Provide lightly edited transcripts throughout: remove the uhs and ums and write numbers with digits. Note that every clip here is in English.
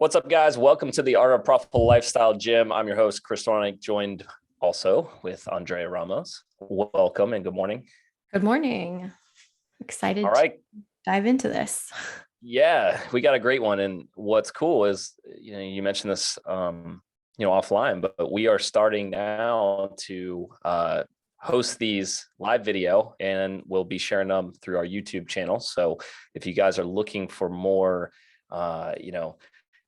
What's up, guys? Welcome to the Art of Profitable Lifestyle Gym. I'm your host, Chris Dornick, joined also with Andrea Ramos. Welcome and good morning. Good morning. Excited All right. to dive into this. Yeah, we got a great one. And what's cool is, you mentioned this, offline, but we are starting now to host these live video, and we'll be sharing them through our YouTube channel. So if you guys are looking for more,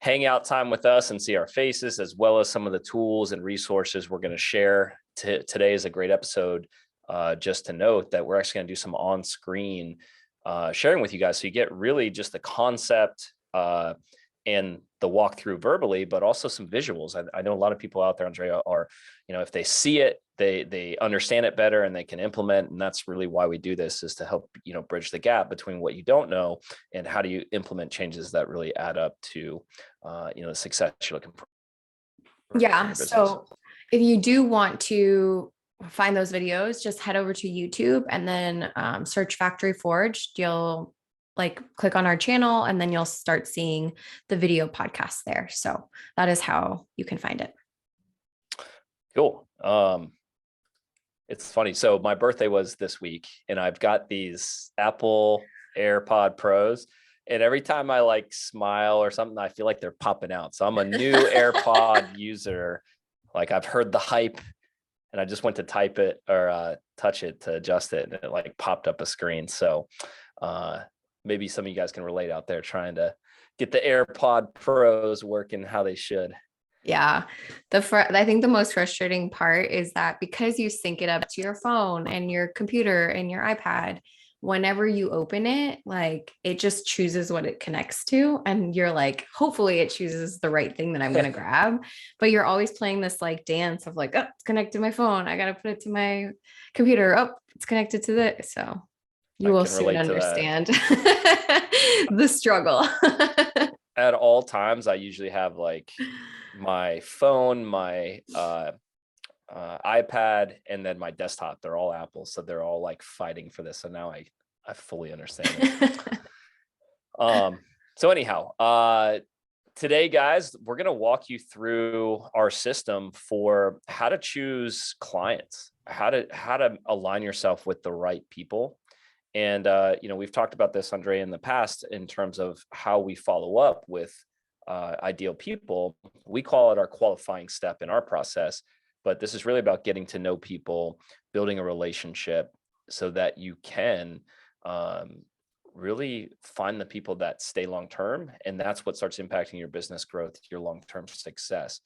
hang out time with us and see our faces, as well as some of the tools and resources we're going to share. Today is a great episode. Just to note that we're actually going to do some on-screen sharing with you guys. So you get really just the concept and the walkthrough verbally, but also some visuals. I know a lot of people out there, Andrea, are, if they see it, they understand it better and they can implement. And that's really why we do this, is to help, bridge the gap between what you don't know and how do you implement changes that really add up to, the success you're looking for. Yeah. So if you do want to find those videos, just head over to YouTube and then search Factory Forged. You'll click on our channel and then you'll start seeing the video podcast there. So that is how you can find it. Cool. It's funny. So my birthday was this week and I've got these Apple AirPod Pros, and every time I smile or something, I feel like they're popping out. So I'm a new AirPod user. I've heard the hype and I just went to type it or touch it to adjust it, and it popped up a screen. So maybe some of you guys can relate out there trying to get the AirPod Pros working how they should. Yeah. I think the most frustrating part is that because you sync it up to your phone and your computer and your iPad, whenever you open it, it just chooses what it connects to. And you're hopefully it chooses the right thing that I'm going to grab. But you're always playing this dance of oh, it's connected to my phone. I got to put it to my computer. Oh, it's connected to this. So you will soon understand the struggle. At all times, I usually have my phone, my iPad, and then my desktop. They're all Apple, so they're all fighting for this. So now I fully understand it. So anyhow, today, guys, we're gonna walk you through our system for how to choose clients, how to align yourself with the right people. And we've talked about this, Andrea, in the past in terms of how we follow up with ideal people. We call it our qualifying step in our process, but this is really about getting to know people, building a relationship so that you can really find the people that stay long-term. And that's what starts impacting your business growth, your long-term success.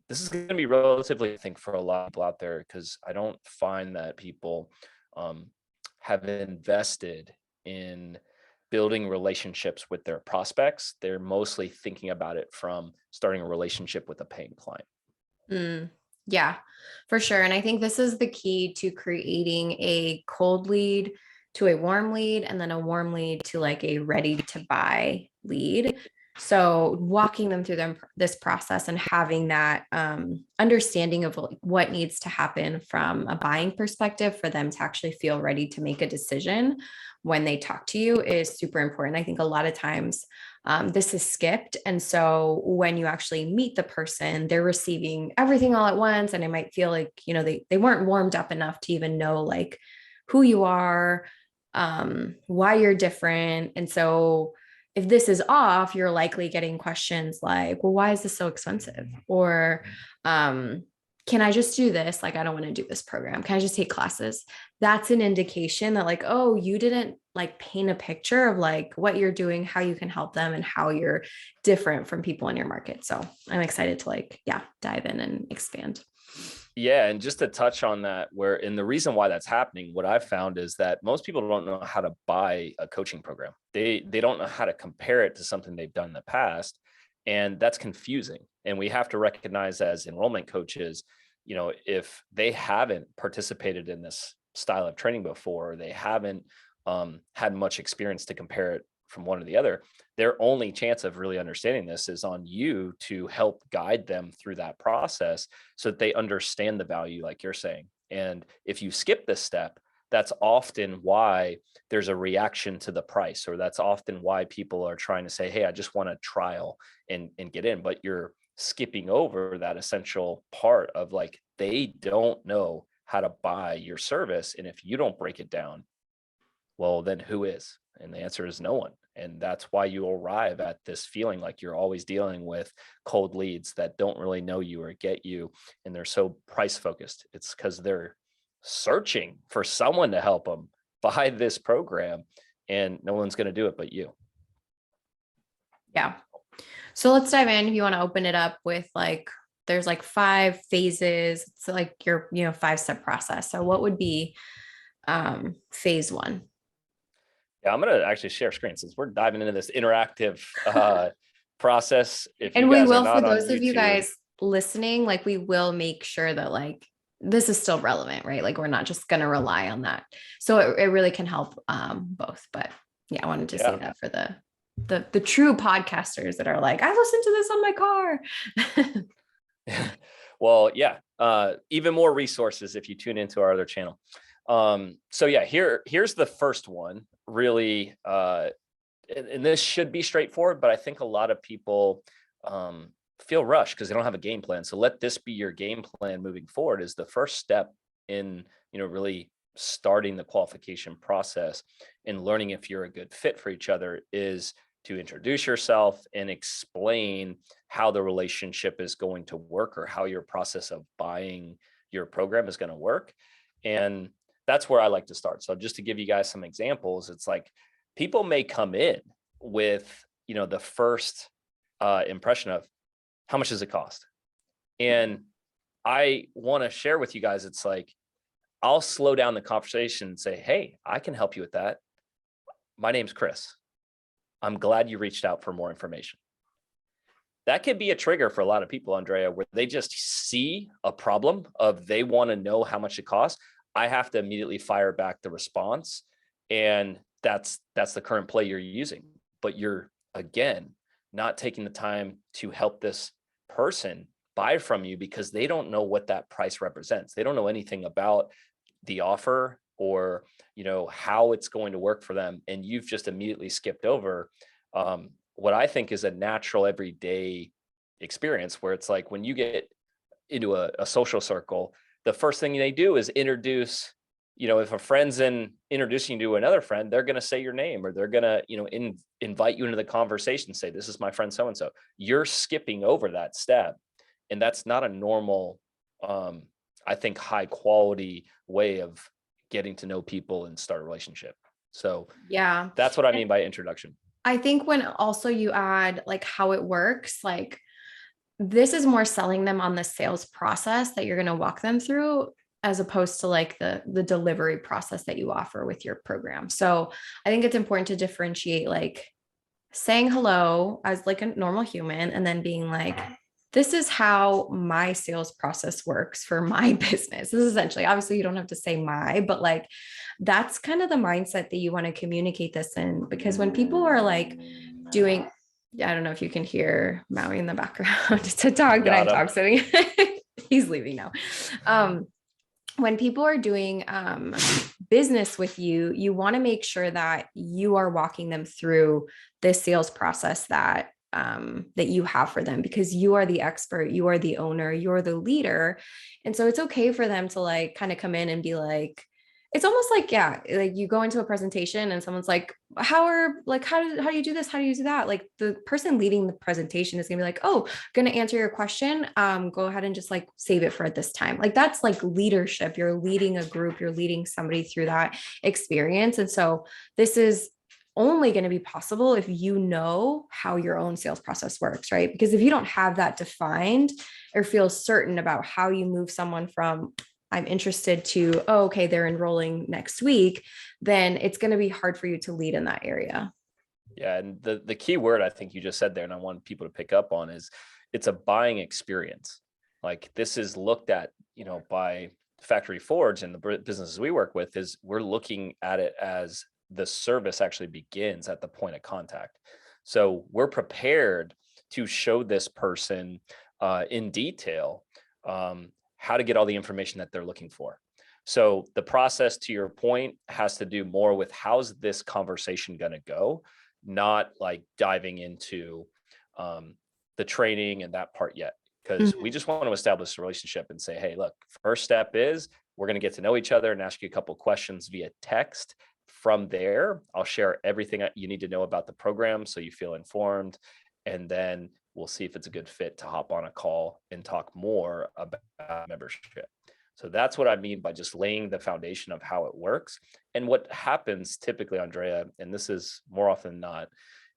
This is going to be relatively, I think, for a lot of people out there, because I don't find that people have invested in building relationships with their prospects. They're mostly thinking about it from starting a relationship with a paying client. Yeah, for sure. And I think this is the key to creating a cold lead to a warm lead, and then a warm lead to a ready to buy lead. So walking them through this process and having that understanding of what needs to happen from a buying perspective for them to actually feel ready to make a decision when they talk to you is super important. I think a lot of times this is skipped. And so when you actually meet the person, they're receiving everything all at once. And it might feel they weren't warmed up enough to even know who you are, why you're different. And so if this is off, you're likely getting questions well, why is this so expensive? Or, can I just do this? I don't want to do this program. Can I just take classes? That's an indication that oh, you didn't paint a picture of what you're doing, how you can help them, and how you're different from people in your market. So I'm excited to dive in and expand. Yeah. And just to touch on that, and the reason why that's happening, what I've found is that most people don't know how to buy a coaching program. They don't know how to compare it to something they've done in the past. And that's confusing. And we have to recognize as enrollment coaches, if they haven't participated in this style of training before, or they haven't had much experience to compare it from one to the other, their only chance of really understanding this is on you to help guide them through that process so that they understand the value, like you're saying. And if you skip this step, that's often why there's a reaction to the price, or that's often why people are trying to say, hey, I just want a trial and get in. But you're skipping over that essential part of like, they don't know how to buy your service. And if you don't break it down, well, then who is? And the answer is no one. And that's why you arrive at this feeling like you're always dealing with cold leads that don't really know you or get you. And they're so price focused. It's because they're searching for someone to help them buy this program, and no one's going to do it but you. Yeah. So let's dive in. If you want to open it up with like, there's like 5 phases. It's like your, 5-step process. So what would be phase 1? Yeah, I'm going to actually share screen since we're diving into this interactive process. If And you we guys will, are for not on those of you YouTube, guys listening, like we will make sure that like this is still relevant, right? Like we're not just going to rely on that. So it really can help both. But yeah, I wanted to say that for the true podcasters that are like, I listened to this on my car. Well, yeah, even more resources if you tune into our other channel. So yeah, here's the first one, really, and this should be straightforward, but I think a lot of people feel rushed because they don't have a game plan. So let this be your game plan moving forward. Is the first step in, really starting the qualification process and learning if you're a good fit for each other is to introduce yourself and explain how the relationship is going to work, or how your process of buying your program is going to work. And that's where I like to start. So just to give you guys some examples, it's like people may come in with, the first impression of how much does it cost? And I want to share with you guys, it's like, I'll slow down the conversation and say, hey, I can help you with that. My name's Chris. I'm glad you reached out for more information. That could be a trigger for a lot of people, Andrea, where they just see a problem of they want to know how much it costs. I have to immediately fire back the response. And that's the current play you're using. But you're, again, not taking the time to help this person buy from you because they don't know what that price represents. They don't know anything about the offer or, how it's going to work for them. And you've just immediately skipped over what I think is a natural everyday experience, where it's like when you get into a social circle, the first thing they do is introduce, if a friend's introducing you to another friend, they're going to say your name, or they're going to, invite you into the conversation, say, this is my friend so-and-so. You're skipping over that step. And that's not a normal, I think, high quality way of getting to know people and start a relationship. So yeah, that's what I mean by introduction. I think when also you add like how it works, like this is more selling them on the sales process that you're going to walk them through, as opposed to like the delivery process that you offer with your program. So I think it's important to differentiate like saying hello as like a normal human, and then being like, this is how my sales process works for my business. This is essentially, obviously you don't have to say my, but like that's kind of the mindset that you want to communicate this in. Because when people are like doing, I don't know if you can hear Maui in the background. It's a dog that I'm dog sitting. He's leaving now. When people are doing business with you, you want to make sure that you are walking them through this sales process that you have for them, because you are the expert, you are the owner, you're the leader. And so it's okay for them to like kind of come in and be like, it's almost like, yeah, like you go into a presentation and someone's like, how do you do this? How do you do that? Like the person leading the presentation is gonna be like, oh, gonna answer your question. Go ahead and just like save it for at this time. Like that's like leadership. You're leading a group, you're leading somebody through that experience. And so this is only going to be possible if you know how your own sales process works, right? Because if you don't have that defined or feel certain about how you move someone from I'm interested to, oh, okay, they're enrolling next week, then it's going to be hard for you to lead in that area. Yeah. And the key word I think you just said there, and I want people to pick up on, is it's a buying experience. Like this is looked at, by Factory Forge and the businesses we work with, is we're looking at it as the service actually begins at the point of contact. So we're prepared to show this person in detail how to get all the information that they're looking for. So the process, to your point, has to do more with how's this conversation going to go, not like diving into the training and that part yet. Because we Mhm. just want to establish a relationship and say, hey, look, first step is we're going to get to know each other and ask you a couple of questions via text. From there, I'll share everything you need to know about the program so you feel informed. And then we'll see if it's a good fit to hop on a call and talk more about membership. So that's what I mean by just laying the foundation of how it works. And what happens typically, Andrea, and this is more often than not,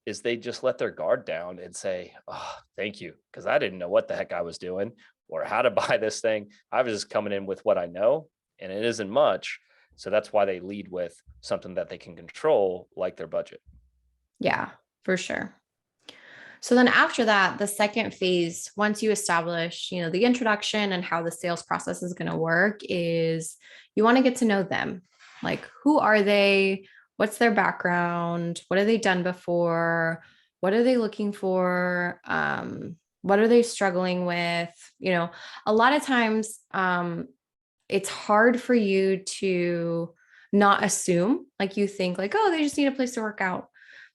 is they just let their guard down and say, oh, thank you, because I didn't know what the heck I was doing or how to buy this thing. I was just coming in with what I know, and it isn't much. So that's why they lead with something that they can control, like their budget. Yeah, for sure. So then after that, the second phase, once you establish, the introduction and how the sales process is going to work, is you want to get to know them. Like, who are they? What's their background? What have they done before? What are they looking for? What are they struggling with? A lot of times, it's hard for you to not assume, like you think like, oh, they just need a place to work out.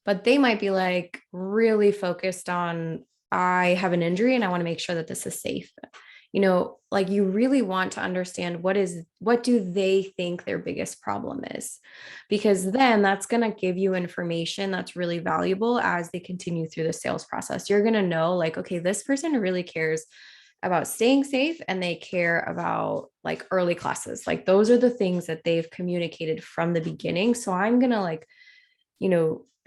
But they might be like really focused on, I have an injury and I want to make sure that this is safe. Like you really want to understand what do they think their biggest problem is? Because then that's going to give you information that's really valuable as they continue through the sales process. You're going to know like, okay, this person really cares about staying safe and they care about like early classes. Like those are the things that they've communicated from the beginning. So I'm going to like,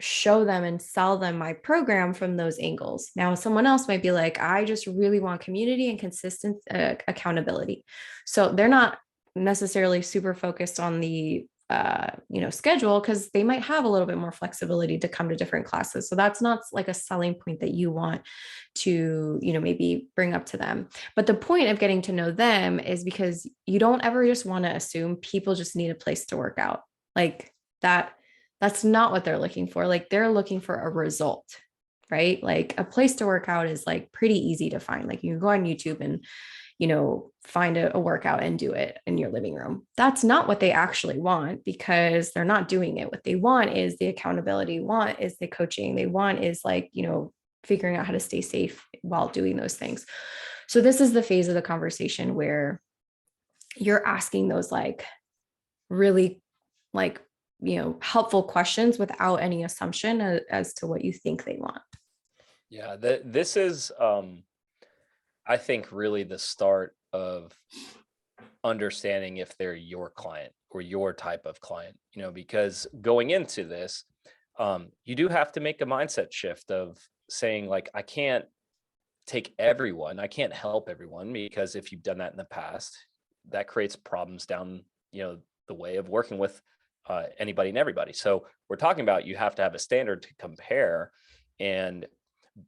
show them and sell them my program from those angles. Now, someone else might be like, I just really want community and consistent accountability. So they're not necessarily super focused on the schedule because they might have a little bit more flexibility to come to different classes. So that's not like a selling point that you want to maybe bring up to them. But the point of getting to know them is because you don't ever just want to assume people just need a place to work out. Like that's not what they're looking for. Like they're looking for a result, right? Like a place to work out is like pretty easy to find. Like you can go on YouTube and, find a workout and do it in your living room. That's not what they actually want because they're not doing it. What they want is the accountability, want is the coaching, they want is like, figuring out how to stay safe while doing those things. So this is the phase of the conversation where you're asking those like really like helpful questions without any assumption as to what you think they want. Yeah, this is, I think, really the start of understanding if they're your client or your type of client, because going into this, you do have to make a mindset shift of saying, like, I can't take everyone, I can't help everyone, because if you've done that in the past, that creates problems down, the way of working with anybody and everybody. So we're talking about you have to have a standard to compare and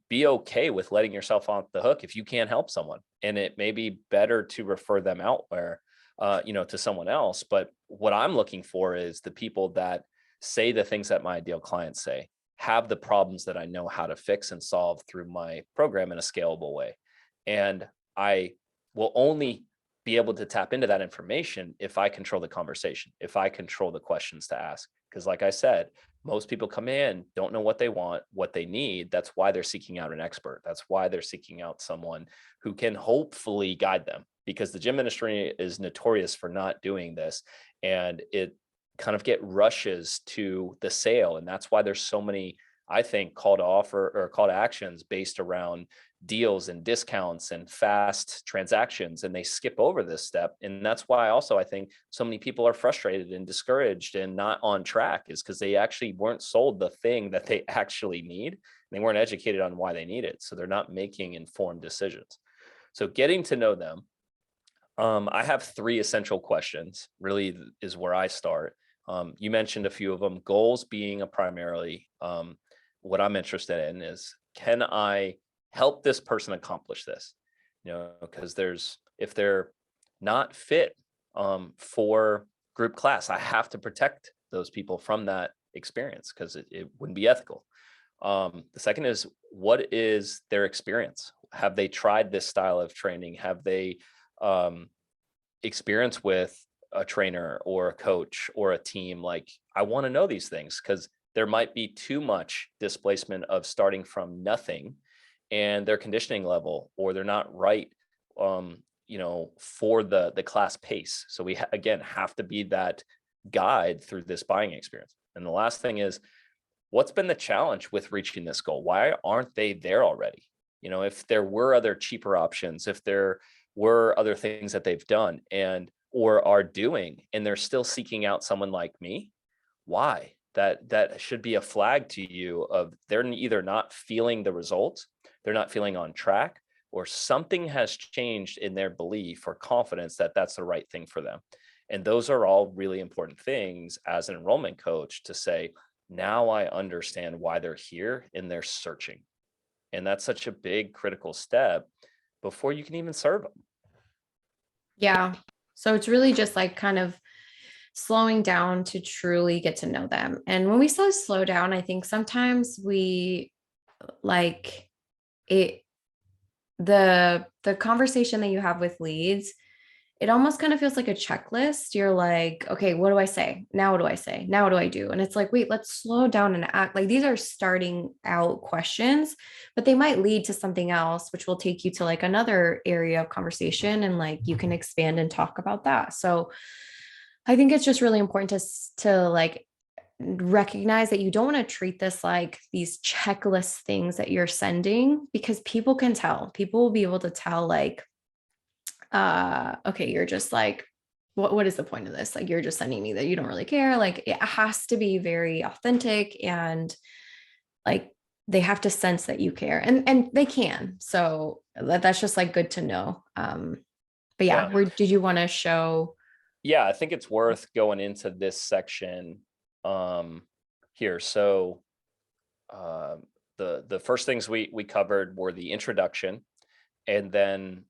be okay with letting yourself off the hook if you can't help someone. And it may be better to refer them out where, to someone else. But what I'm looking for is the people that say the things that my ideal clients say, have the problems that I know how to fix and solve through my program in a scalable way. And I will only be able to tap into that information if I control the conversation, if I control the questions to ask. Because, like I said, most people come in, don't know what they want, what they need. That's why they're seeking out an expert. That's why they're seeking out someone who can hopefully guide them, because the gym industry is notorious for not doing this. And it kind of get rushes to the sale. And that's why there's so many, I think, call to offer or call to actions based around deals and discounts and fast transactions, and they skip over this step. And that's why also I think so many people are frustrated and discouraged and not on track, is because they actually weren't sold the thing that they actually need. They weren't educated on why they need it, so they're not making informed decisions. So getting to know them, I have three essential questions, really is where I start. You mentioned a few of them, goals being a primarily, what I'm interested in is, can I help this person accomplish this? Because if they're not fit for group class, I have to protect those people from that experience because it wouldn't be ethical. The second is, what is their experience? Have they tried this style of training? Have they experience with a trainer or a coach or a team, like I want to know these things because there might be too much displacement of starting from nothing and their conditioning level, or they're not right, for the class pace. So we again have to be that guide through this buying experience. And the last thing is, what's been the challenge with reaching this goal? Why aren't they there already? If there were other cheaper options, if there were other things that they've done and or are doing, and they're still seeking out someone like me, why? That should be a flag to you of they're either not feeling the results, they're not feeling on track, or something has changed in their belief or confidence that that's the right thing for them. And those are all really important things as an enrollment coach to say, now I understand why they're here and they're searching. And that's such a big critical step before you can even serve them. Yeah. So it's really just like kind of slowing down to truly get to know them. And when we slow down, I think sometimes we like it, the conversation that you have with leads, it almost kind of feels like a checklist. You're like, okay, what do I say? Now what do I say? Now what do I do? And it's like, wait, let's slow down and act. Like these are starting out questions, but they might lead to something else, which will take you to like another area of conversation, and like you can expand and talk about that. So I think it's just really important to like recognize that you don't want to treat this like these checklist things that you're sending, because people will be able to tell like, okay, you're just like, what is the point of this? Like, you're just sending me that you don't really care. Like, it has to be very authentic, and like they have to sense that you care, and they can. So that's just like good to know. But yeah, Yeah. where did you want to show? Yeah, I think it's worth going into this section here. So the first things we covered were the introduction, and then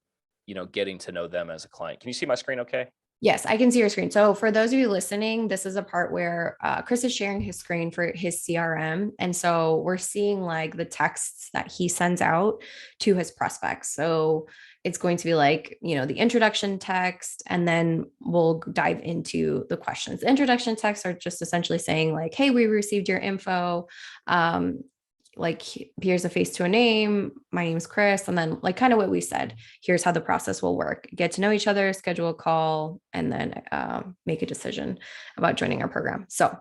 getting to know them as a client. Can you see my screen okay? Yes, I can see your screen. So for those of you listening, this is a part where Chris is sharing his screen for his CRM. And so we're seeing like the texts that he sends out to his prospects. So it's going to be like, the introduction text, and then we'll dive into the questions. The introduction texts are just essentially saying like, hey, we received your info. Like, here's a face to a name. My name is Chris. And then like kind of what we said, here's how the process will work. Get to know each other, schedule a call, and then make a decision about joining our program. So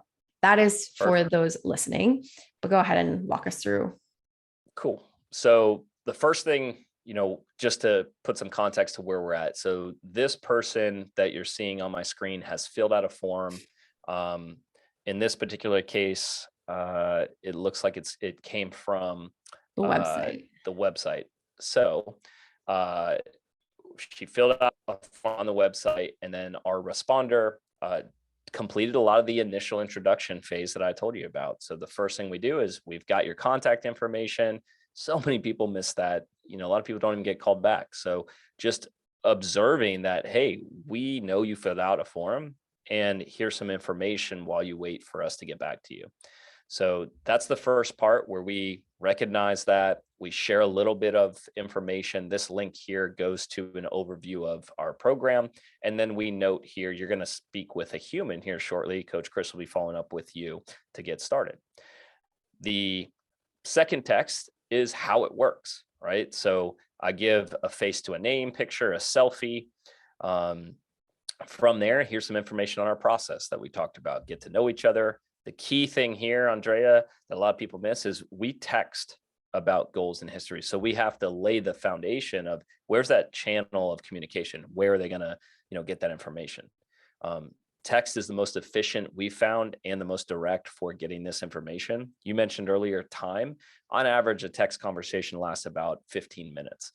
that is for Perfect. those listening, but go ahead and walk us through. Cool. So the first thing, just to put some context to where we're at. So this person that you're seeing on my screen has filled out a form. In this particular case, it looks like it came from The website. the website. So she filled out a form on the website, and then our responder completed a lot of the initial introduction phase that I told you about. So the first thing we do is we've got your contact information. So many people miss that. A lot of people don't even get called back. So just observing that, hey, we know you filled out a form, and here's some information while you wait for us to get back to you. So that's the first part where we recognize that, we share a little bit of information. This link here goes to an overview of our program. And then we note here, you're going to speak with a human here shortly. Coach Chris will be following up with you to get started. The second text is how it works, right? So I give a face to a name picture, a selfie. From there, here's some information on our process that we talked about. Get to know each other. The key thing here, Andrea, that a lot of people miss is we text about goals and history. So we have to lay the foundation of where's that channel of communication? Where are they going to, get that information? Text is the most efficient we found and the most direct for getting this information. You mentioned earlier time. On average, a text conversation lasts about 15 minutes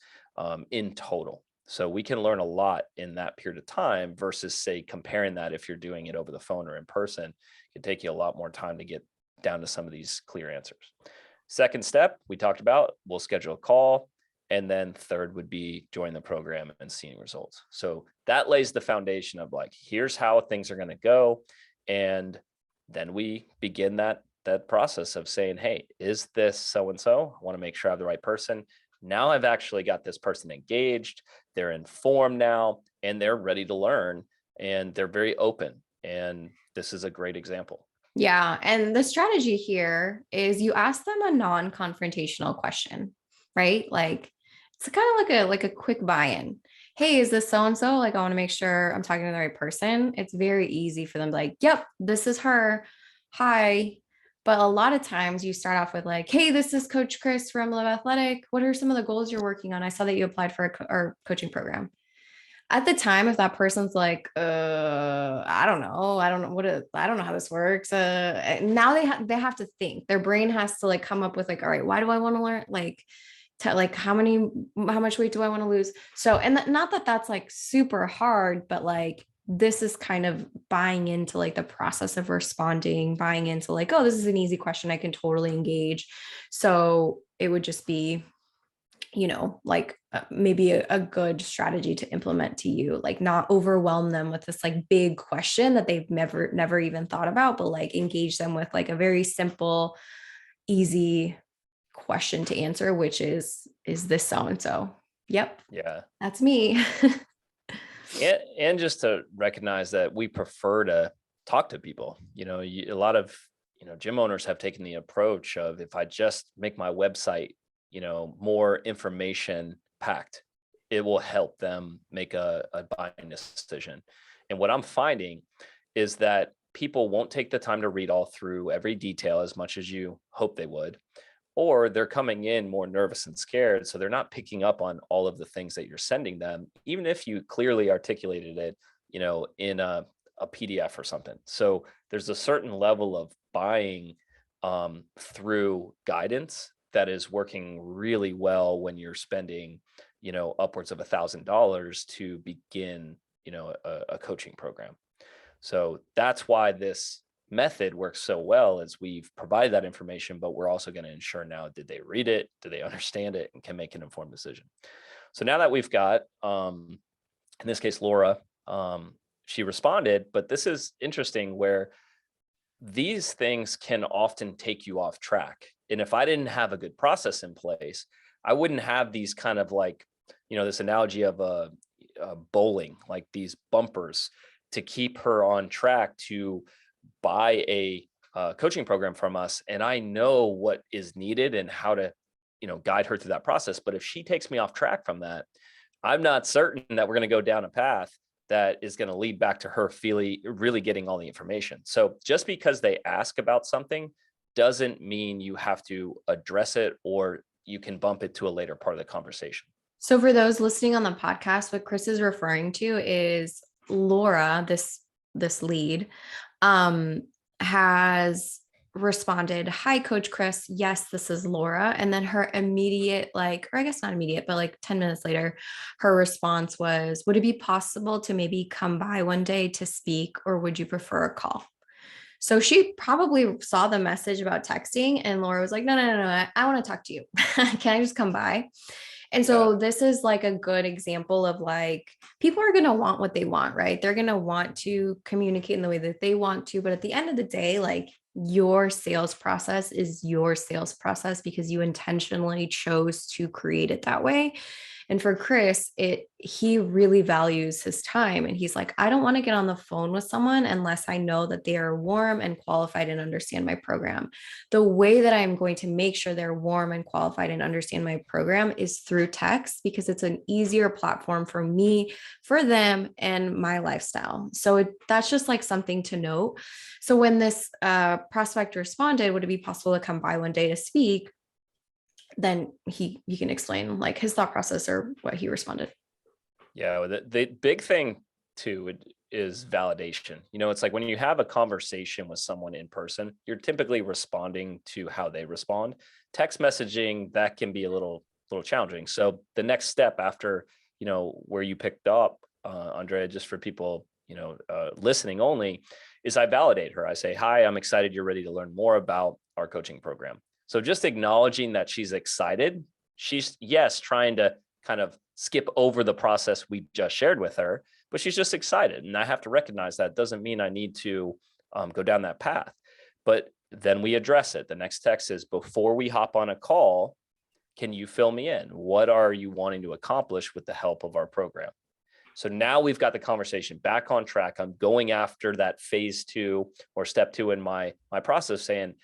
in total. So we can learn a lot in that period of time versus, say, comparing that if you're doing it over the phone or in person. It can take you a lot more time to get down to some of these clear answers. Second step, we talked about, we'll schedule a call. And then third would be join the program and seeing results. So that lays the foundation of like, here's how things are going to go. And then we begin that process of saying, hey, is this so-and-so? I want to make sure I have the right person. Now I've actually got this person engaged, they're informed now, and they're ready to learn. and they're very open. And this is a great example. Yeah. And the strategy here is you ask them a non-confrontational question, right? Like it's kind of like a quick buy-in. Hey, is this so-and-so? Like, I want to make sure I'm talking to the right person. It's very easy for them to like, yep, this is her. Hi. But a lot of times you start off with like, hey, this is Coach Chris from Live Athletic. What are some of the goals you're working on? I saw that you applied for our coaching program. At the time, if that person's like, I don't know I don't know how this works. Now they have to think. Their brain has to like come up with like, all right, why do I want to learn? Like, like how much weight do I want to lose? So, and not that that's like super hard, but like this is kind of buying into like the process of responding, buying into like, oh, this is an easy question. I can totally engage. So it would just be, like maybe a good strategy to implement to you, like not overwhelm them with this like big question that they've never even thought about, but like engage them with like a very simple, easy question to answer, which is this so and so? Yep. Yeah. That's me. And just to recognize that we prefer to talk to people. A lot of gym owners have taken the approach of, if I just make my website more information packed, it will help them make a buying decision. And what I'm finding is that people won't take the time to read all through every detail as much as you hope they would, or they're coming in more nervous and scared, so they're not picking up on all of the things that you're sending them, even if you clearly articulated it in a PDF or something. So there's a certain level of buying through guidance that is working really well when you're spending upwards of $1,000 to begin a coaching program. So that's why this method works so well, is we've provided that information, but we're also going to ensure now, did they read it? Do they understand it? And can make an informed decision? So now that we've got, in this case, Laura, she responded, but this is interesting where these things can often take you off track. And if I didn't have a good process in place, I wouldn't have these kind of like, this analogy of a bowling, like these bumpers to keep her on track to buy a coaching program from us. And I know what is needed and how to, guide her through that process. But if she takes me off track from that, I'm not certain that we're going to go down a path that is going to lead back to her really getting all the information. So just because they ask about something doesn't mean you have to address it, or you can bump it to a later part of the conversation. So for those listening on the podcast, what Chris is referring to is Laura, this lead, has responded, "Hi, Coach Chris. Yes, this is Laura." And then her immediate, like, or I guess not immediate, but like 10 minutes later, her response was, "Would it be possible to maybe come by one day to speak, or would you prefer a call?" So she probably saw the message about texting, and Laura was like, no, no, no, no, I want to talk to you. Can I just come by? And so this is like a good example of like, people are going to want what they want, right? They're going to want to communicate in the way that they want to. But at the end of the day, like, your sales process is your sales process because you intentionally chose to create it that way. And for Chris, he really values his time. And he's like, I don't want to get on the phone with someone unless I know that they are warm and qualified and understand my program. The way that I'm going to make sure they're warm and qualified and understand my program is through text, because it's an easier platform for me, for them, and my lifestyle. So that's just like something to note. So when this prospect responded, would it be possible to come by one day to speak? Then he can explain like his thought process or what he responded. Yeah, the big thing too is validation. It's like when you have a conversation with someone in person, you're typically responding to how they respond. Text messaging, that can be a little challenging. So the next step after, where you picked up, Andrea, just for people, listening only, is I validate her. I say, hi, I'm excited you're ready to learn more about our coaching program. So just acknowledging that she's excited, she's, yes, trying to kind of skip over the process we just shared with her, but she's just excited. And I have to recognize that doesn't mean I need to go down that path. But then we address it. The next text is, before we hop on a call, can you fill me in? What are you wanting to accomplish with the help of our program? So now we've got the conversation back on track. I'm going after that phase 2 or step 2 in my process, saying,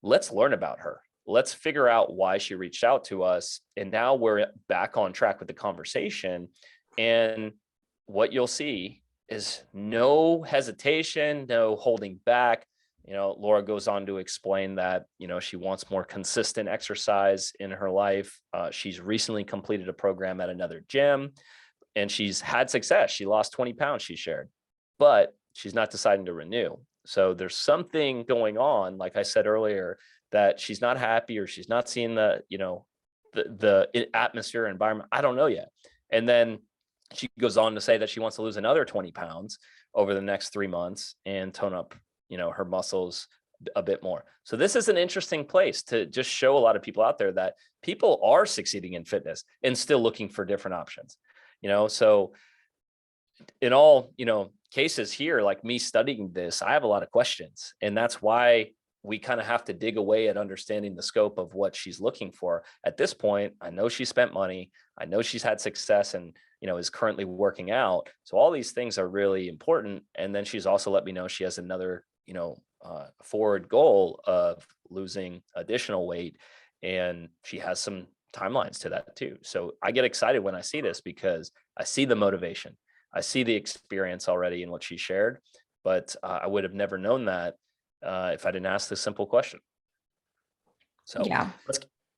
let's learn about her. Let's figure out why she reached out to us. And now we're back on track with the conversation. And what you'll see is no hesitation, no holding back. Laura goes on to explain that, she wants more consistent exercise in her life. She's recently completed a program at another gym and she's had success. She lost 20 pounds, she shared, but she's not deciding to renew. So there's something going on, like I said earlier, that she's not happy or she's not seeing the atmosphere environment. I don't know yet. And then she goes on to say that she wants to lose another 20 pounds over the next 3 months and tone up, her muscles a bit more. So this is an interesting place to just show a lot of people out there that people are succeeding in fitness and still looking for different options. So in all, cases here, like me studying this, I have a lot of questions, and that's why we kind of have to dig away at understanding the scope of what she's looking for. At this point, I know she spent money. I know she's had success and, is currently working out. So all these things are really important. And then she's also let me know she has another, forward goal of losing additional weight. And she has some timelines to that too. So I get excited when I see this because I see the motivation. I see the experience already in what she shared, but I would have never known that if I didn't ask this simple question. So Yeah.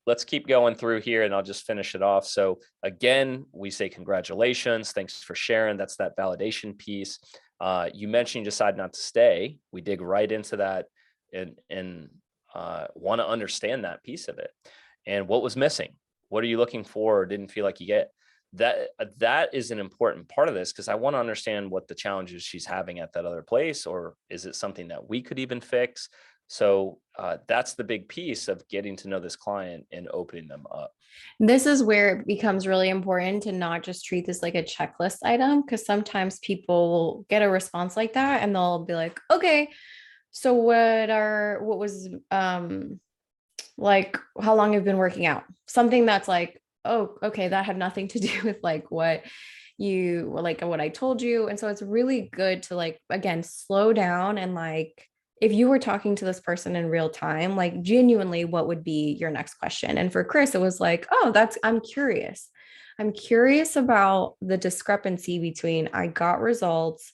let's keep going through here and I'll just finish it off. So again, we say congratulations. Thanks for sharing. That's that validation piece. You mentioned you decided not to stay. We dig right into that and want to understand that piece of it. And what was missing? What are you looking for or didn't feel like you get? That is an important part of this because I want to understand what the challenges she's having at that other place, or is it something that we could even fix? So that's the big piece of getting to know this client and opening them up. This is where it becomes really important to not just treat this like a checklist item, because sometimes people will get a response like that and they'll be like, okay, so what was like how long you've been working out? Something that's like, oh, okay, that had nothing to do with like what I told you. And so it's really good to like, again, slow down and like, if you were talking to this person in real time, like genuinely, what would be your next question? And for Chris, it was like, oh, I'm curious. I'm curious about the discrepancy between I got results,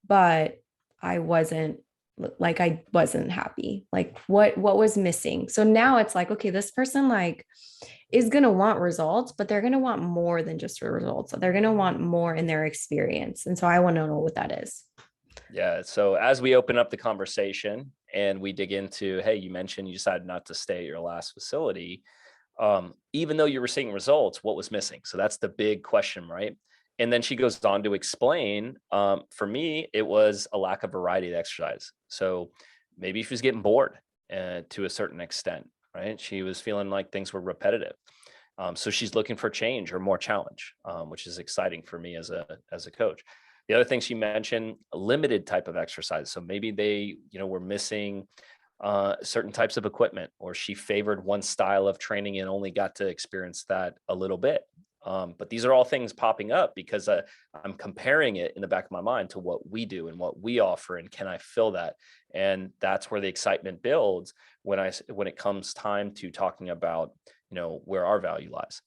but I wasn't happy. Like what was missing? So now it's like, okay, this person like is going to want results, but they're going to want more than just results. They're going to want more in their experience. And so I want to know what that is. Yeah. So as we open up the conversation and we dig into, hey, you mentioned you decided not to stay at your last facility. Even though you were seeing results, what was missing? So that's the big question, right? And then she goes on to explain, for me, it was a lack of variety of exercise. So maybe she was getting bored to a certain extent, right? She was feeling like things were repetitive. So she's looking for change or more challenge, which is exciting for me as a coach. The other thing she mentioned, a limited type of exercise. So maybe they, were missing certain types of equipment, or she favored one style of training and only got to experience that a little bit. But these are all things popping up because I'm comparing it in the back of my mind to what we do and what we offer, and can I fill that? And that's where the excitement builds when it comes time to talking about, where our value lies.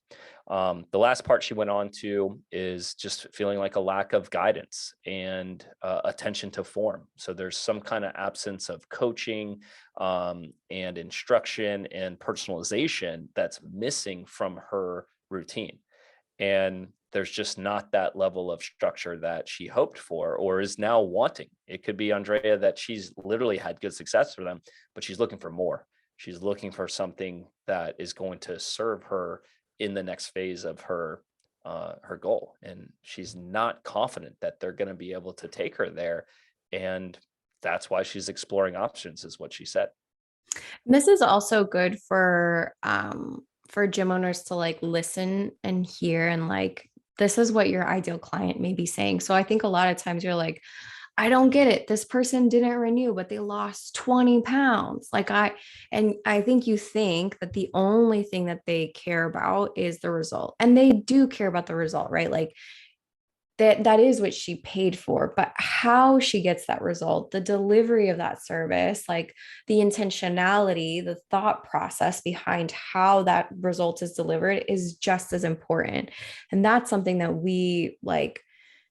The last part she went on to is just feeling like a lack of guidance and attention to form. So there's some kind of absence of coaching and instruction and personalization that's missing from her routine. And there's just not that level of structure that she hoped for or is now wanting. It could be, Andrea, that she's literally had good success for them, but she's looking for more. She's looking for something that is going to serve her in the next phase of her goal. And she's not confident that they're going to be able to take her there. And that's why she's exploring options, is what she said. This is also good for gym owners to like listen and hear, and like, this is what your ideal client may be saying. So I think a lot of times you're like, I don't get it. This person didn't renew, but they lost 20 pounds. And I think you think that the only thing that they care about is the result. And they do care about the result, right? Like that is what she paid for, but how she gets that result, the delivery of that service, like the intentionality, the thought process behind how that result is delivered is just as important. And that's something that we like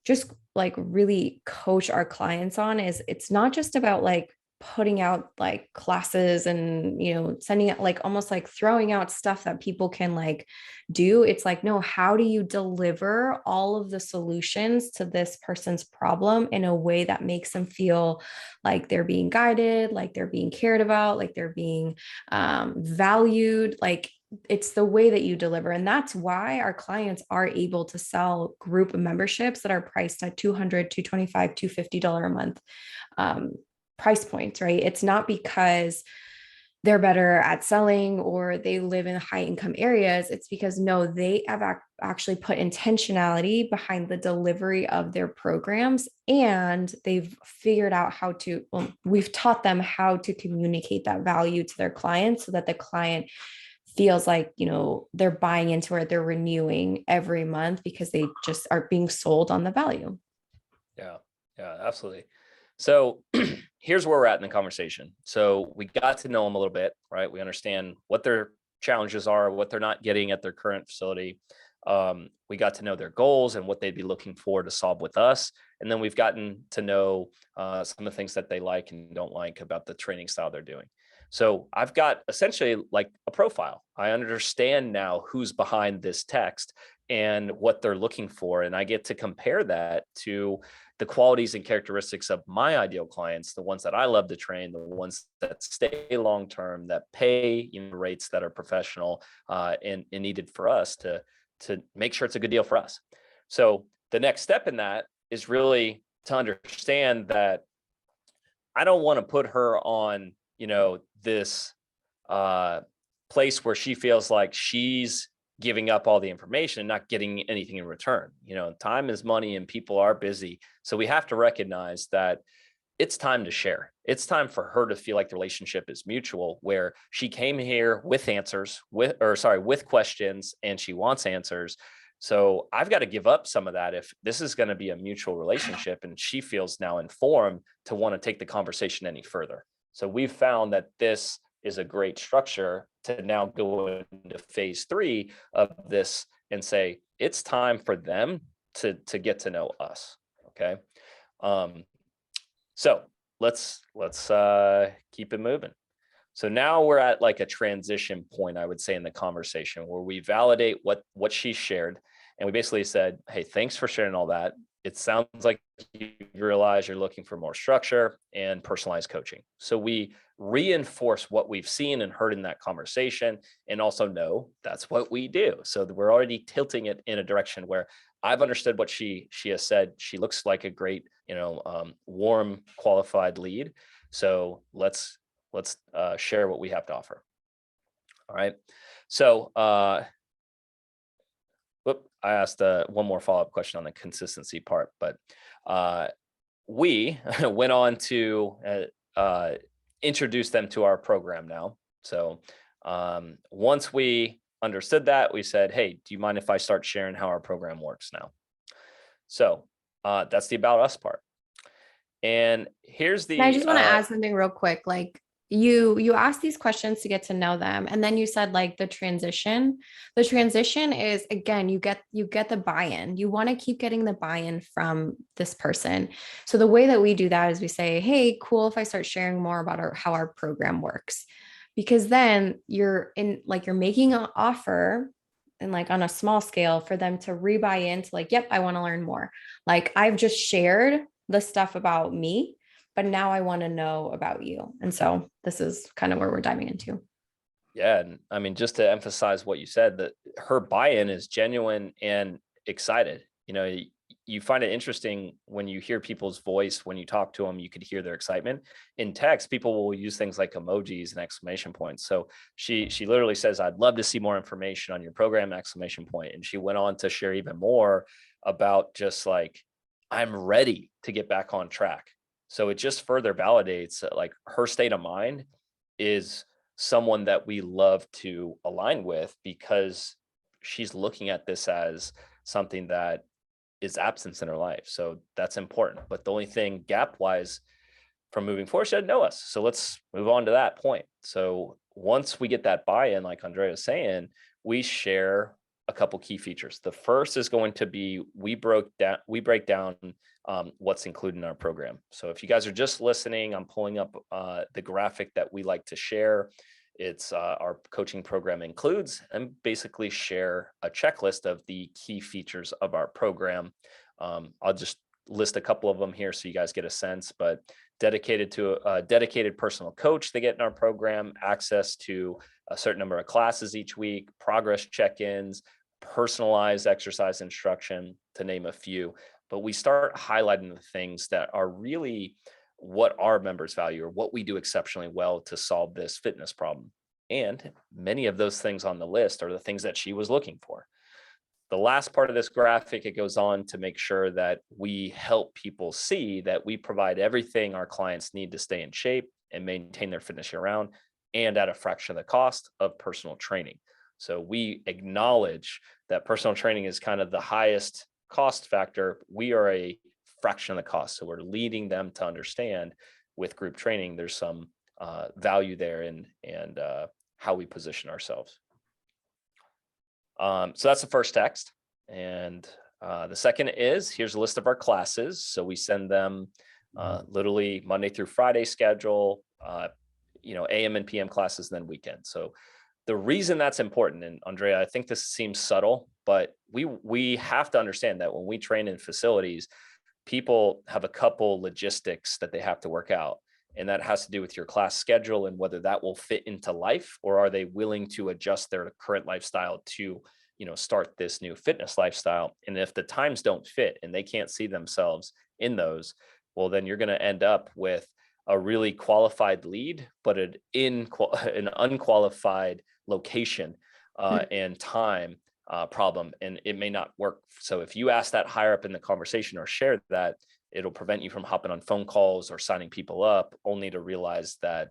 just like really coach our clients on. Is it's not just about like putting out like classes and sending it, like almost like throwing out stuff that people can like do. It's like, no, how do you deliver all of the solutions to this person's problem in a way that makes them feel like they're being guided, like they're being cared about, like they're being valued. Like it's the way that you deliver. And that's why our clients are able to sell group memberships that are priced at $200, $225, $250 a month price points, right? It's not because they're better at selling or they live in high income areas. It's because no, they have actually put intentionality behind the delivery of their programs, and they've figured out how to, well, we've taught them how to communicate that value to their clients so that the client feels like, they're buying into it, they're renewing every month because they just are being sold on the value. Yeah, yeah, absolutely. So here's where we're at in the conversation. So we got to know them a little bit, right? We understand what their challenges are, what they're not getting at their current facility. We got to know their goals and what they'd be looking for to solve with us. And then we've gotten to know some of the things that they like and don't like about the training style they're doing. So I've got essentially like a profile. I understand now who's behind this text and what they're looking for. And I get to compare that to the qualities and characteristics of my ideal clients, the ones that I love to train, the ones that stay long term, that pay rates that are professional and needed for us to make sure it's a good deal for us. So the next step in that is really to understand that I don't want to put her on, this place where she feels like she's giving up all the information and not getting anything in return. Time is money and people are busy. So we have to recognize that it's time to share. It's time for her to feel like the relationship is mutual, where she came here with answers, with questions, and she wants answers. So I've got to give up some of that if this is going to be a mutual relationship and she feels now informed to want to take the conversation any further. So we've found that this is a great structure to now go into phase 3 of this and say, it's time for them to get to know us. Okay. So let's keep it moving. So now we're at like a transition point, I would say, in the conversation where we validate what she shared. And we basically said, hey, thanks for sharing all that. It sounds like you realize you're looking for more structure and personalized coaching. So we reinforce what we've seen and heard in that conversation, and also know that's what we do. So we're already tilting it in a direction where I've understood what she has said. She looks like a great, warm, qualified lead. So let's share what we have to offer. All right. So I asked one more follow-up question on the consistency part, but we went on to introduce them to our program now. So once we understood that, we said, hey, do you mind if I start sharing how our program works now? So that's the about us part. And here's the— And I just want to add something real quick. Like you asked these questions to get to know them, and then you said like the transition is, again, you get the buy-in. You want to keep getting the buy-in from this person. So the way that we do that is we say, hey, cool, if I start sharing more about how our program works, because then you're making an offer and like on a small scale for them to rebuy into like, yep, I want to learn more. Like I've just shared the stuff about me, but now I want to know about you. And so this is kind of where we're diving into. Yeah. And I mean, just to emphasize what you said, that her buy-in is genuine and excited. You find it interesting when you hear people's voice, when you talk to them, you could hear their excitement. In text, people will use things like emojis and exclamation points. So she literally says, I'd love to see more information on your program, exclamation point. And she went on to share even more about just like, I'm ready to get back on track. So it just further validates that like her state of mind is someone that we love to align with, because she's looking at this as something that is absence in her life. So that's important. But the only thing gap wise from moving forward, she doesn't know us. So let's move on to that point. So once we get that buy-in, like Andrea was saying, we share a couple key features. The first is going to be we break down what's included in our program. So if you guys are just listening, I'm pulling up the graphic that we like to share. It's our coaching program includes, and basically share a checklist of the key features of our program. I'll just list a couple of them here so you guys get a sense, but dedicated to a dedicated personal coach they get in our program, access to a certain number of classes each week, progress check-ins, personalized exercise instruction, to name a few. But we start highlighting the things that are really what our members value or what we do exceptionally well to solve this fitness problem. And many of those things on the list are the things that she was looking for. The last part of this graphic, it goes on to make sure that we help people see that we provide everything our clients need to stay in shape and maintain their fitness year round, and at a fraction of the cost of personal training. So we acknowledge that personal training is kind of the highest cost factor. We are a fraction of the cost. So we're leading them to understand with group training, there's some value there and how we position ourselves. So that's the first text. And the second is, here's a list of our classes. So we send them literally Monday through Friday schedule, AM and PM classes, and then weekend. So the reason that's important, and Andrea, I think this seems subtle, but we have to understand that when we train in facilities, people have a couple logistics that they have to work out. And that has to do with your class schedule and whether that will fit into life, or are they willing to adjust their current lifestyle to, start this new fitness lifestyle. And if the times don't fit and they can't see themselves in those, well, then you're going to end up with a really qualified lead, but an unqualified location and time problem, and it may not work. So if you ask that higher up in the conversation or share that, it'll prevent you from hopping on phone calls or signing people up, only to realize that,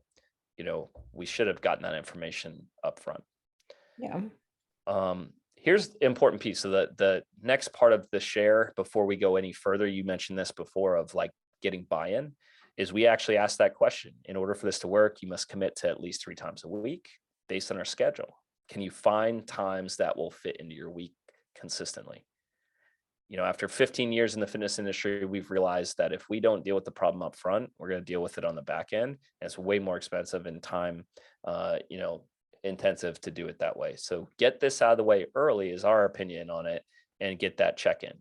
we should have gotten that information up front. Yeah. Here's the important piece. So the next part of the share, before we go any further, you mentioned this before of like getting buy-in, is we actually ask that question. In order for this to work, you must commit to at least 3 times a week based on our schedule. Can you find times that will fit into your week consistently? After 15 years in the fitness industry, we've realized that if we don't deal with the problem up front, we're going to deal with it on the back end. And it's way more expensive and time, intensive to do it that way. So get this out of the way early is our opinion on it, and get that check-in.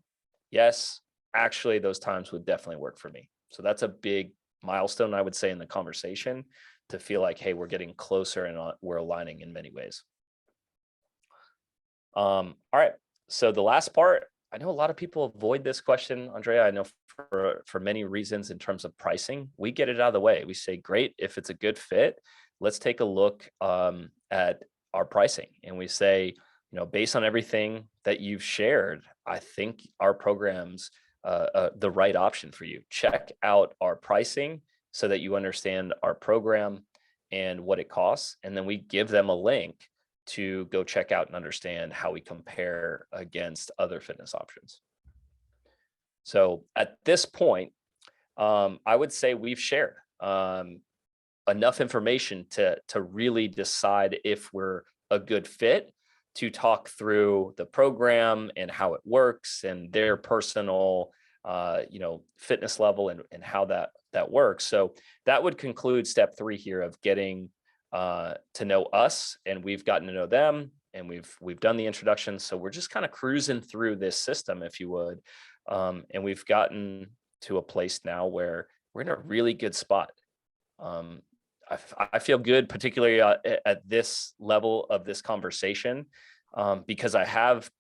Yes, actually, those times would definitely work for me. So that's a big milestone, I would say, in the conversation, to feel like, hey, we're getting closer and we're aligning in many ways. All right. So the last part, I know a lot of people avoid this question, Andrea. I know for many reasons in terms of pricing. We get it out of the way. We say, great, if it's a good fit, let's take a look at our pricing. And we say, based on everything that you've shared, I think our program's the right option for you. Check out our pricing so that you understand our program and what it costs. And then we give them a link to go check out and understand how we compare against other fitness options. So at this point, I would say we've shared enough information to really decide if we're a good fit, to talk through the program and how it works and their personal fitness level and how that works. So that would conclude step 3 here of getting to know us, and we've gotten to know them, and we've done the introduction. So we're just kind of cruising through this system, if you would. And we've gotten to a place now where we're in a really good spot. I feel good, particularly at this level of this conversation, because I have,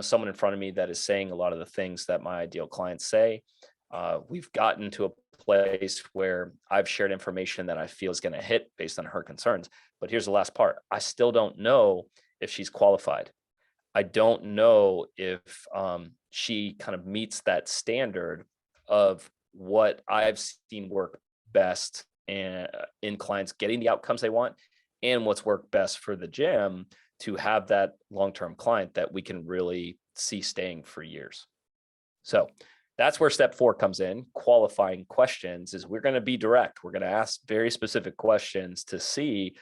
someone in front of me that is saying a lot of the things that my ideal clients say. We've gotten to a place where I've shared information that I feel is going to hit based on her concerns. But here's the last part. I still don't know if she's qualified. I don't know if she kind of meets that standard of what I've seen work best and in clients getting the outcomes they want, and what's worked best for the gym to have that long-term client that we can really see staying for years. So that's where step 4 comes in. Qualifying questions is we're going to be direct. We're going to ask very specific questions to see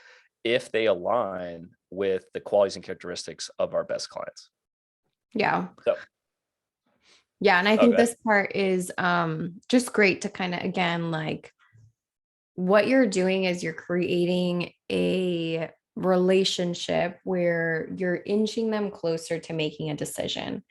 if they align with the qualities and characteristics of our best clients. Yeah. So, yeah. And I go think ahead. this part is just great to kind of, again, like what you're doing is you're creating a relationship where you're inching them closer to making a decision.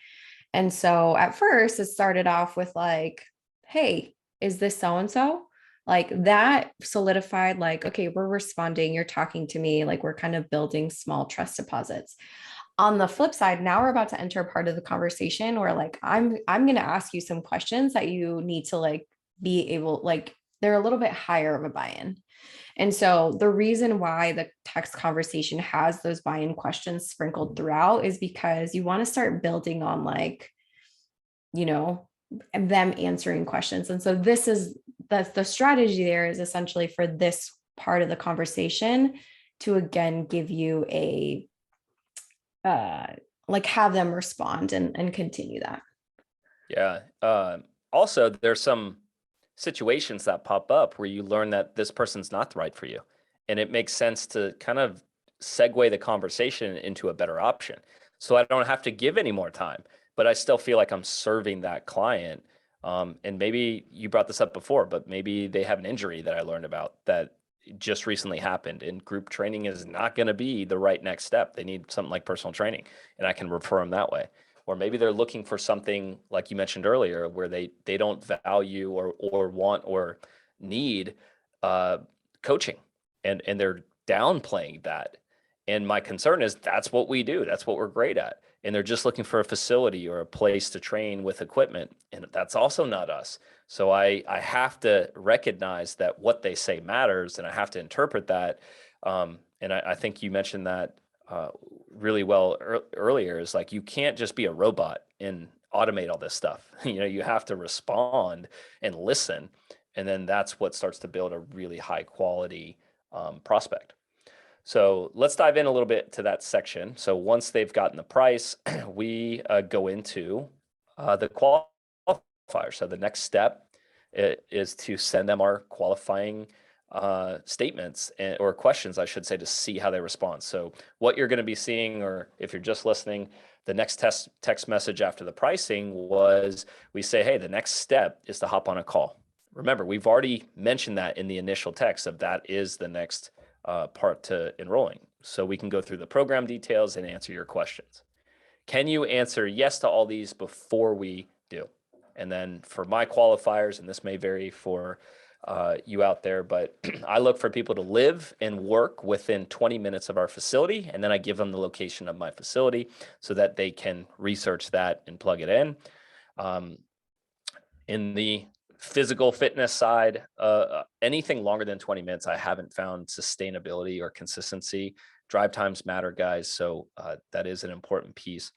And so at first, it started off with like, hey, is this so and so? Like that solidified, like, okay, we're responding, you're talking to me, like we're kind of building small trust deposits. On the flip side, now we're about to enter a part of the conversation where like I'm going to ask you some questions that you need to like be able, like they're a little bit higher of a buy-in. And so the reason why the text conversation has those buy-in questions sprinkled throughout is because you want to start building on like, you know, them answering questions. And so this is the strategy there is essentially for this part of the conversation to again give you a like have them respond and continue that. Yeah. Also, there's some situations that pop up where you learn that this person's not right for you. And it makes sense to kind of segue the conversation into a better option. So I don't have to give any more time, but I still feel like I'm serving that client. And maybe you brought this up before, but maybe they have an injury that I learned about that just recently happened, and group training is not going to be the right next step. They need something like personal training, and I can refer them that way. Or maybe they're looking for something like you mentioned earlier, where they don't value or want or need coaching, and they're downplaying that. And my concern is that's what we do. That's what we're great at. And they're just looking for a facility or a place to train with equipment, and that's also not us. So I have to recognize that what they say matters, and I have to interpret that. And I think you mentioned that really well earlier, is like you can't just be a robot and automate all this stuff. You have to respond and listen, and then that's what starts to build a really high quality prospect. So let's dive in a little bit to that section. So once they've gotten the price, we go into the qualifier. So the next step is to send them our qualifying statements or questions, I should say, to see how they respond. So what you're going to be seeing, or if you're just listening, the next text message after the pricing was, we say, hey, the next step is to hop on a call. Remember, we've already mentioned that in the initial text of that is the next part to enrolling. So we can go through the program details and answer your questions. Can you answer yes to all these before we do? And then for my qualifiers, and this may vary for you out there, but I look for people to live and work within 20 minutes of our facility. And then I give them the location of my facility so that they can research that and plug it in. In the physical fitness side, anything longer than 20 minutes, I haven't found sustainability or consistency. Drive times matter, guys. So that is an important piece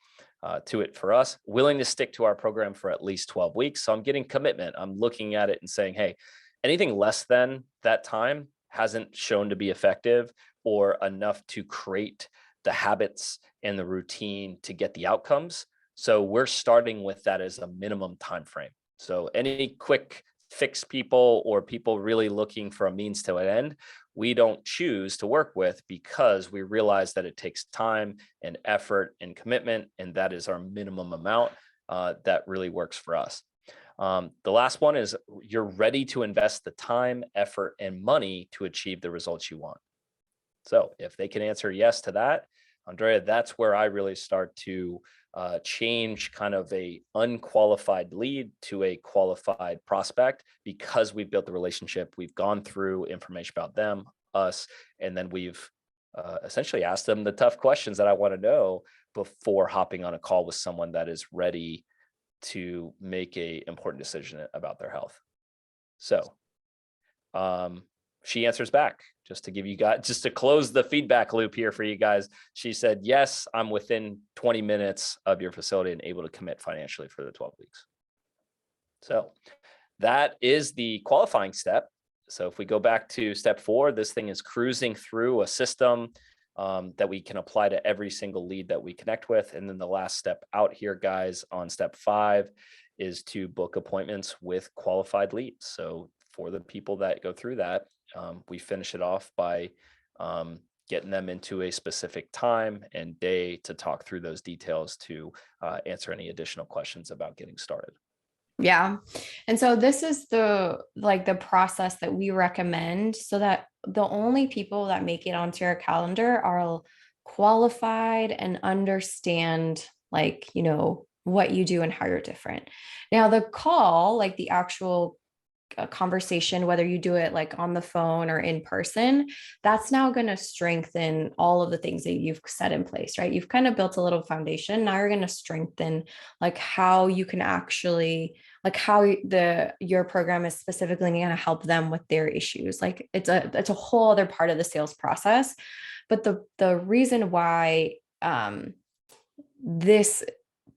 to it for us. Willing to stick to our program for at least 12 weeks. So I'm getting commitment. I'm looking at it and saying, hey, anything less than that time hasn't shown to be effective or enough to create the habits and the routine to get the outcomes. So we're starting with that as a minimum time frame. So any quick fix people or people really looking for a means to an end, we don't choose to work with, because we realize that it takes time and effort and commitment, and that is our minimum amount that really works for us. The last one is you're ready to invest the time, effort, and money to achieve the results you want. So if they can answer yes to that, Andrea, that's where I really start to change kind of a unqualified lead to a qualified prospect, because we've built the relationship, we've gone through information about them, us, and then we've essentially asked them the tough questions that I want to know before hopping on a call with someone that is ready to make a important decision about their health. So she answers back, just to give you guys, just to close the feedback loop here for you guys. She said, yes, I'm within 20 minutes of your facility and able to commit financially for the 12 weeks. So that is the qualifying step. So if we go back to step 4, this thing is cruising through a system that we can apply to every single lead that we connect with. And then the last step out here, guys, on step 5 is to book appointments with qualified leads. So for the people that go through that, we finish it off by getting them into a specific time and day to talk through those details to answer any additional questions about getting started. Yeah. And so this is the process that we recommend, so that the only people that make it onto your calendar are qualified and understand, what you do and how you're different. Now, the call, like the actual conversation, whether you do it like on the phone or in person, that's now going to strengthen all of the things that you've set in place, right? You've kind of built a little foundation. Now you're going to strengthen like how you can actually, like how your program is specifically going to help them with their issues. Like it's a whole other part of the sales process. But the reason why this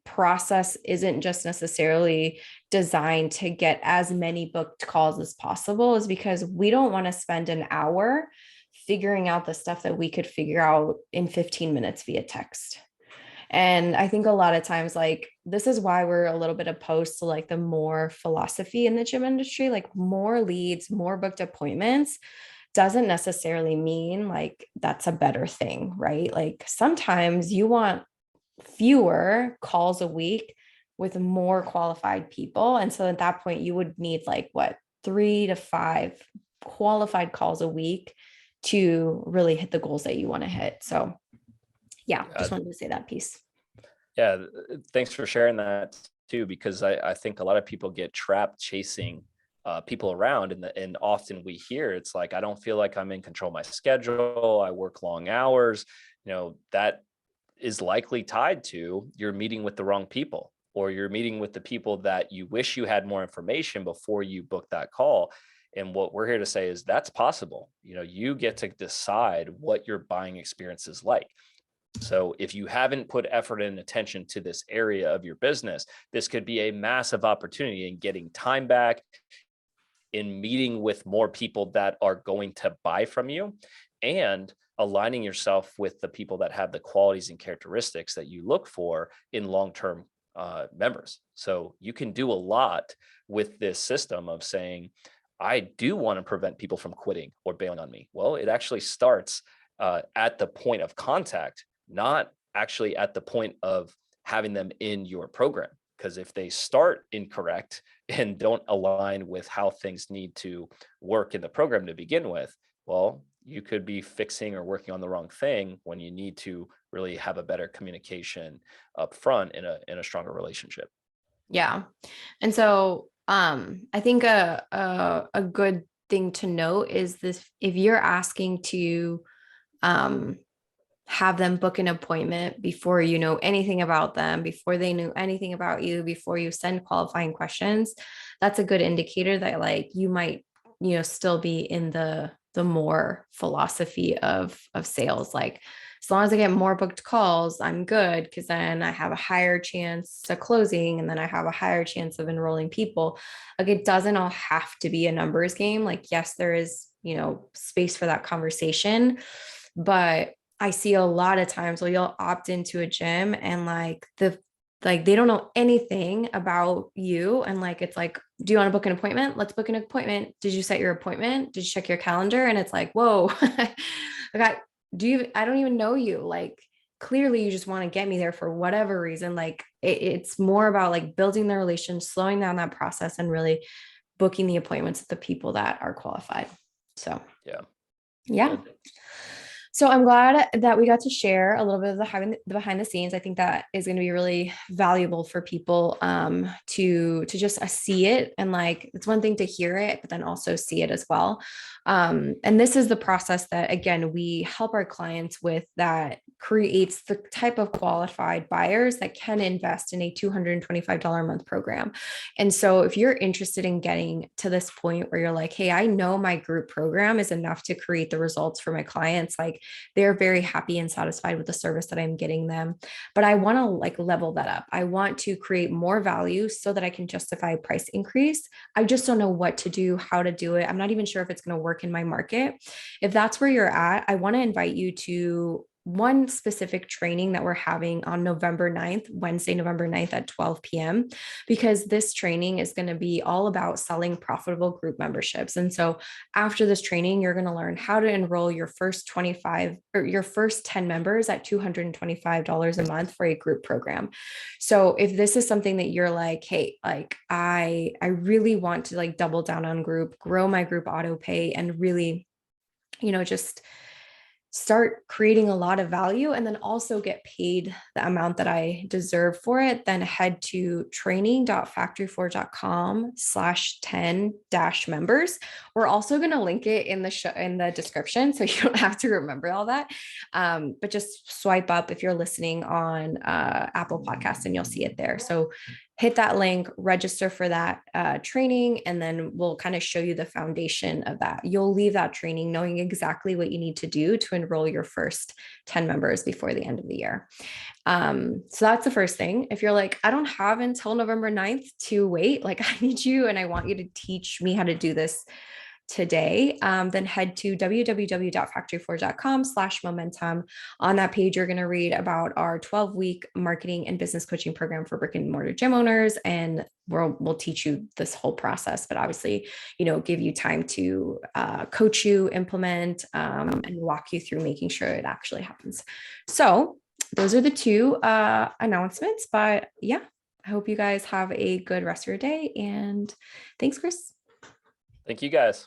process isn't just necessarily designed to get as many booked calls as possible is because we don't want to spend an hour figuring out the stuff that we could figure out in 15 minutes via text. And I think a lot of times, like, this is why we're a little bit opposed to like the more philosophy in the gym industry, like more leads, more booked appointments doesn't necessarily mean like that's a better thing, right? Like sometimes you want fewer calls a week with more qualified people. And so at that point, you would need like what, 3 to 5 qualified calls a week to really hit the goals that you want to hit. So yeah, just wanted to say that piece. Yeah, thanks for sharing that too, because I think a lot of people get trapped chasing people around, and often we hear it's like, I don't feel like I'm in control of my schedule. I work long hours. That is likely tied to you're meeting with the wrong people, or you're meeting with the people that you wish you had more information before you book that call. And what we're here to say is that's possible. You get to decide what your buying experience is like. So if you haven't put effort and attention to this area of your business, this could be a massive opportunity in getting time back, in meeting with more people that are going to buy from you, and aligning yourself with the people that have the qualities and characteristics that you look for in long-term members. So you can do a lot with this system of saying, I do want to prevent people from quitting or bailing on me. Well, it actually starts at the point of contact, not actually at the point of having them in your program. Because if they start incorrect and don't align with how things need to work in the program to begin with, well, you could be fixing or working on the wrong thing when you need to really have a better communication up front in a stronger relationship. Yeah. And so I think a good thing to note is this: if you're asking to have them book an appointment before you know anything about them, before they knew anything about you, before you send qualifying questions, that's a good indicator that like you might, still be in the more philosophy of sales. Like, as long as I get more booked calls, I'm good, because then I have a higher chance of closing, and then I have a higher chance of enrolling people. Like, it doesn't all have to be a numbers game. Like, yes, there is, space for that conversation, but I see a lot of times where you'll opt into a gym and they don't know anything about you. And like, it's like, do you want to book an appointment? Let's book an appointment. Did you set your appointment? Did you check your calendar? And it's like, whoa, I don't even know you. Like, clearly you just want to get me there for whatever reason. Like it's more about like building the relation, slowing down that process, and really booking the appointments with the people that are qualified. So yeah. Good. So I'm glad that we got to share a little bit of the behind the scenes. I think that is going to be really valuable for people to just see it. And like, it's one thing to hear it, but then also see it as well. And this is the process that, again, we help our clients with, that creates the type of qualified buyers that can invest in a $225 a month program. And so if you're interested in getting to this point where you're like, hey, I know my group program is enough to create the results for my clients, like they're very happy and satisfied with the service that I'm getting them, but I want to like level that up. I want to create more value so that I can justify a price increase. I just don't know what to do, how to do it. I'm not even sure if it's going to work in my market. If that's where you're at, I want to invite you to one specific training that we're having on November 9th, Wednesday, November 9th at 12 p.m., because this training is going to be all about selling profitable group memberships. And so after this training, you're going to learn how to enroll your first 25 or your first 10 members at $225 a month for a group program. So if this is something that you're like, hey, like I really want to like double down on group, grow my group auto pay, and really, just start creating a lot of value and then also get paid the amount that I deserve for it, then head to training.factory4.com/10-members. We're also going to link it in the show in the description, so you don't have to remember all that. But just swipe up if you're listening on Apple Podcasts and you'll see it there. So hit that link, register for that training, and then we'll kind of show you the foundation of that. You'll leave that training knowing exactly what you need to do to enroll your first 10 members before the end of the year. So that's the first thing. If you're like, I don't have until November 9th to wait, like I need you and I want you to teach me how to do this today, then head to www.factory4.com/momentum. On that page, you're going to read about our 12-week marketing and business coaching program for brick and mortar gym owners. And we'll teach you this whole process, but obviously, give you time to coach you, implement, and walk you through making sure it actually happens. So those are the two announcements, but yeah, I hope you guys have a good rest of your day, and thanks, Chris. Thank you guys.